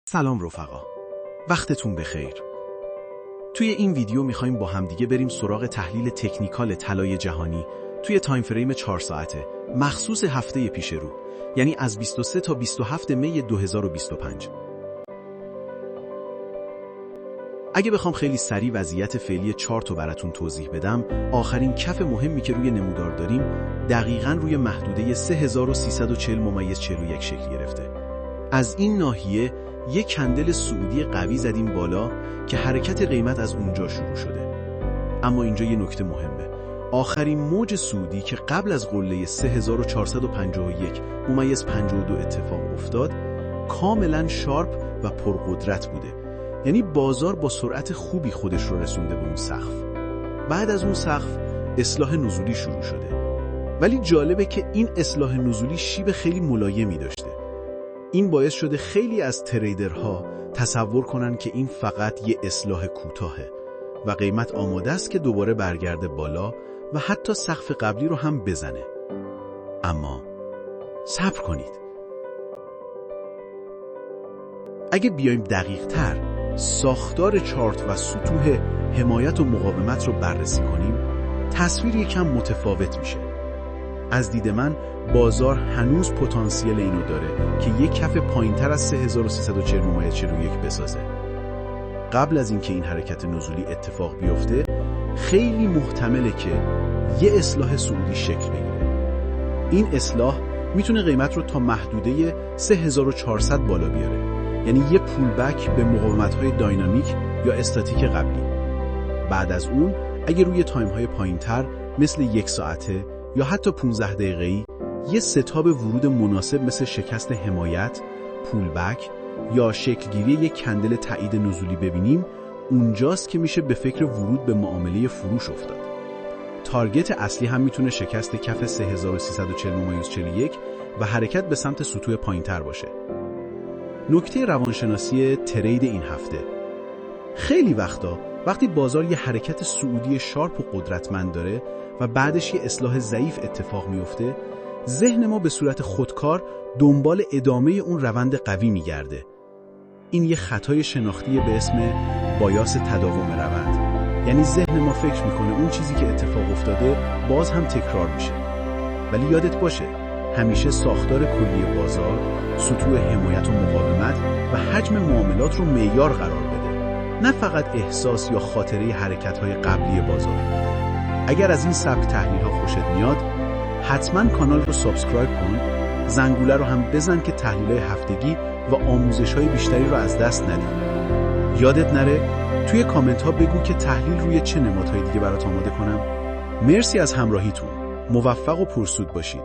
سلام رفقا، وقتتون بخیر. توی این ویدیو میخوایم با همدیگه بریم سراغ تحلیل تکنیکال طلای جهانی توی تایم فریم 4 ساعته مخصوص هفته پیش رو، یعنی از 23 تا 27 می 2025. اگه بخوام خیلی سریع وضعیت فعلی چارت رو براتون توضیح بدم، آخرین کف مهمی که روی نمودار داریم دقیقاً روی محدوده 3340/41 شکل گرفته. از این ناحیه یک کندل صعودی قوی زدیم بالا که حرکت قیمت از اونجا شروع شده. اما اینجا یه نکته مهمه. آخرین موج صعودی که قبل از قله 3451/52 اتفاق افتاد کاملا شارپ و پرقدرت بوده. یعنی بازار با سرعت خوبی خودش رو رسونده به اون سقف. بعد از اون سقف اصلاح نزولی شروع شده. ولی جالبه که این اصلاح نزولی شیب خیلی ملایمی داشته. این باعث شده خیلی از تریدرها تصور کنن که این فقط یه اصلاح کوتاهه و قیمت آماده است که دوباره برگرده بالا و حتی سقف قبلی رو هم بزنه. اما صبر کنید. اگه بیایم دقیق تر ساختار چارت و سطوح حمایت و مقاومت رو بررسی کنیم، تصویر یکم متفاوت میشه. از دید من بازار هنوز پتانسیل اینو داره که یک کف پایینتر از 3340/41 بسازه. قبل از اینکه این حرکت نزولی اتفاق بیفته، خیلی محتمله که یه اصلاح صعودی شکل بگیره. این اصلاح میتونه قیمت رو تا محدوده 3400 بالا بیاره. یعنی یه پول بک به مقاومت‌های داینامیک یا استاتیک قبلی. بعد از اون اگه روی تایم‌های پایینتر مثل 1 ساعته یا حتی 15 دقیقه‌ای یه ستاب ورود مناسب مثل شکست حمایت، پول بک یا شکلگیری یک کندل تایید نزولی ببینیم، اونجاست که میشه به فکر ورود به معامله فروش افتاد. تارگت اصلی هم میتونه شکست کف 3340/41 و حرکت به سمت سطوح پایینتر باشه. نکته روانشناسی ترید این هفته: خیلی وقتی بازار یه حرکت صعودی شارپ و قدرتمند داره و بعدش یه اصلاح ضعیف اتفاق میفته، ذهن ما به صورت خودکار دنبال ادامه اون روند قوی میگرده. این یه خطای شناختی به اسم بایاس تداوم روند. یعنی ذهن ما فکر میکنه اون چیزی که اتفاق افتاده باز هم تکرار میشه. ولی یادت باشه همیشه ساختار کلی بازار، سطوح حمایت و مقاومت و حجم معاملات رو معیار قرار بده، نه فقط احساس یا خاطره حرکت‌های قبلی بازار. اگر از این سبک تحلیل‌ها خوشت میاد، حتما کانال رو سابسکرایب کن، زنگوله رو هم بزن که تحلیل‌های هفتگی و آموزش‌های بیشتری رو از دست ندی. یادت نره توی کامنت‌ها بگو که تحلیل روی چه نمادهای دیگه برات آماده کنم. مرسی از همراهیتون. موفق و پرسود باشید.